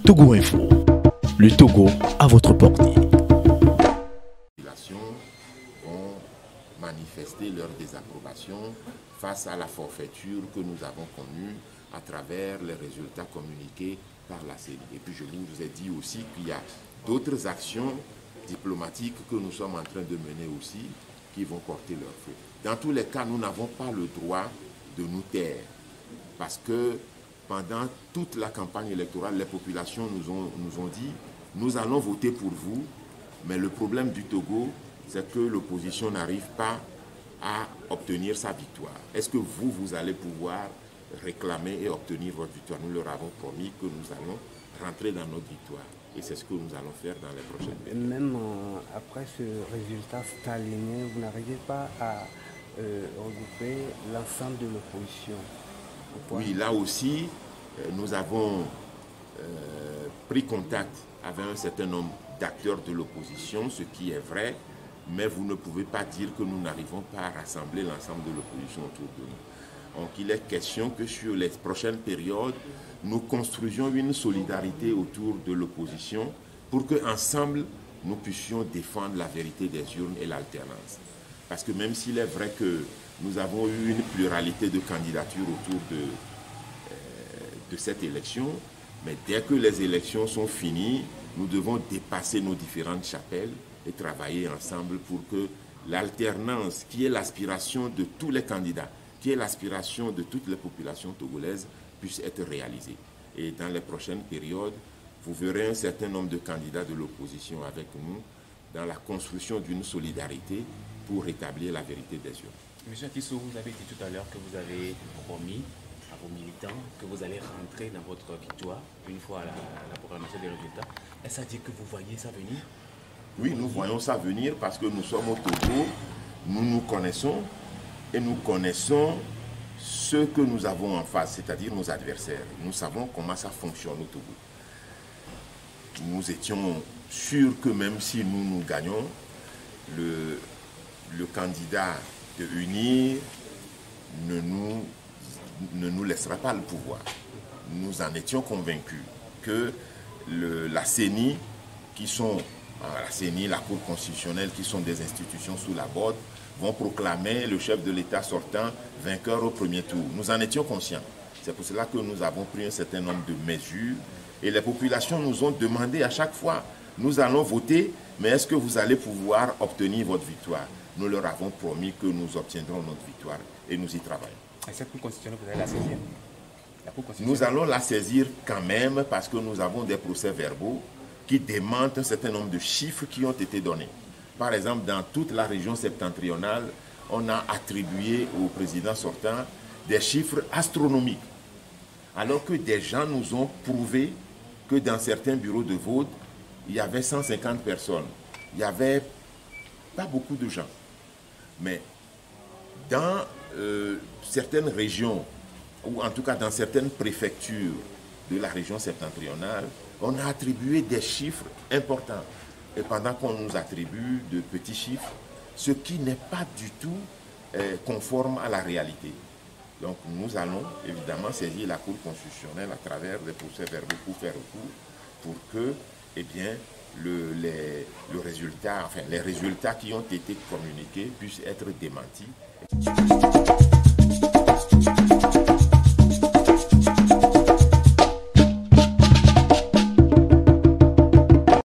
Togo Info, le Togo à votre portée. Les populations ont manifesté leur désapprobation face à la forfaiture que nous avons connue à travers les résultats communiqués par la CENI. Et puis je vous ai dit aussi qu'il y a d'autres actions diplomatiques que nous sommes en train de mener aussi qui vont porter leurs fruits. Dans tous les cas, nous n'avons pas le droit de nous taire parce que pendant toute la campagne électorale, les populations nous ont dit « nous allons voter pour vous », mais le problème du Togo, c'est que l'opposition n'arrive pas à obtenir sa victoire. Est-ce que vous allez pouvoir réclamer et obtenir votre victoire? Nous leur avons promis que nous allons rentrer dans notre victoire. Et c'est ce que nous allons faire dans les prochaines périodes. Même après ce résultat stalinien, vous n'arrivez pas à regrouper l'ensemble de l'opposition? Oui, là aussi, nous avons pris contact avec un certain nombre d'acteurs de l'opposition, ce qui est vrai, mais vous ne pouvez pas dire que nous n'arrivons pas à rassembler l'ensemble de l'opposition autour de nous. Donc il est question que sur les prochaines périodes, nous construisions une solidarité autour de l'opposition pour qu'ensemble, nous puissions défendre la vérité des urnes et l'alternance. Parce que même s'il est vrai que nous avons eu une pluralité de candidatures autour de cette élection, mais dès que les élections sont finies, nous devons dépasser nos différentes chapelles et travailler ensemble pour que l'alternance, qui est l'aspiration de tous les candidats, qui est l'aspiration de toutes les populations togolaises, puisse être réalisée. Et dans les prochaines périodes, vous verrez un certain nombre de candidats de l'opposition avec nous dans la construction d'une solidarité pour rétablir la vérité des urnes. Monsieur Tissou, vous avez dit tout à l'heure que vous avez promis à vos militants que vous allez rentrer dans votre victoire une fois la proclamation des résultats. Est-ce à dire que vous voyez ça venir? Oui, nous voyons ça venir parce que nous sommes au Togo, nous nous connaissons et nous connaissons ceux que nous avons en face, c'est-à-dire nos adversaires. Nous savons comment ça fonctionne au Togo. Nous étions sûrs que même si nous gagnons, le candidat de UNIR ne nous laissera pas le pouvoir. Nous en étions convaincus que la CENI, la CENI, la Cour constitutionnelle, qui sont des institutions sous la botte, vont proclamer le chef de l'État sortant vainqueur au premier tour. Nous en étions conscients. C'est pour cela que nous avons pris un certain nombre de mesures et les populations nous ont demandé à chaque fois, nous allons voter, mais est-ce que vous allez pouvoir obtenir votre victoire? Nous leur avons promis que nous obtiendrons notre victoire et nous y travaillons. Et cette Cour constitutionnelle, vous allez la saisir? Nous allons la saisir quand même parce que nous avons des procès-verbaux qui démentent un certain nombre de chiffres qui ont été donnés. Par exemple, dans toute la région septentrionale, on a attribué au président sortant des chiffres astronomiques. Alors que des gens nous ont prouvé que dans certains bureaux de vote, il y avait 150 personnes. Il n'y avait pas beaucoup de gens. Mais dans certaines régions, ou en tout cas dans certaines préfectures de la région septentrionale, on a attribué des chiffres importants. Et pendant qu'on nous attribue de petits chiffres, ce qui n'est pas du tout conforme à la réalité. Donc nous allons évidemment saisir la Cour constitutionnelle à travers des procès-verbaux pour faire recours pour que eh bien, les résultats qui ont été communiqués puissent être démentis.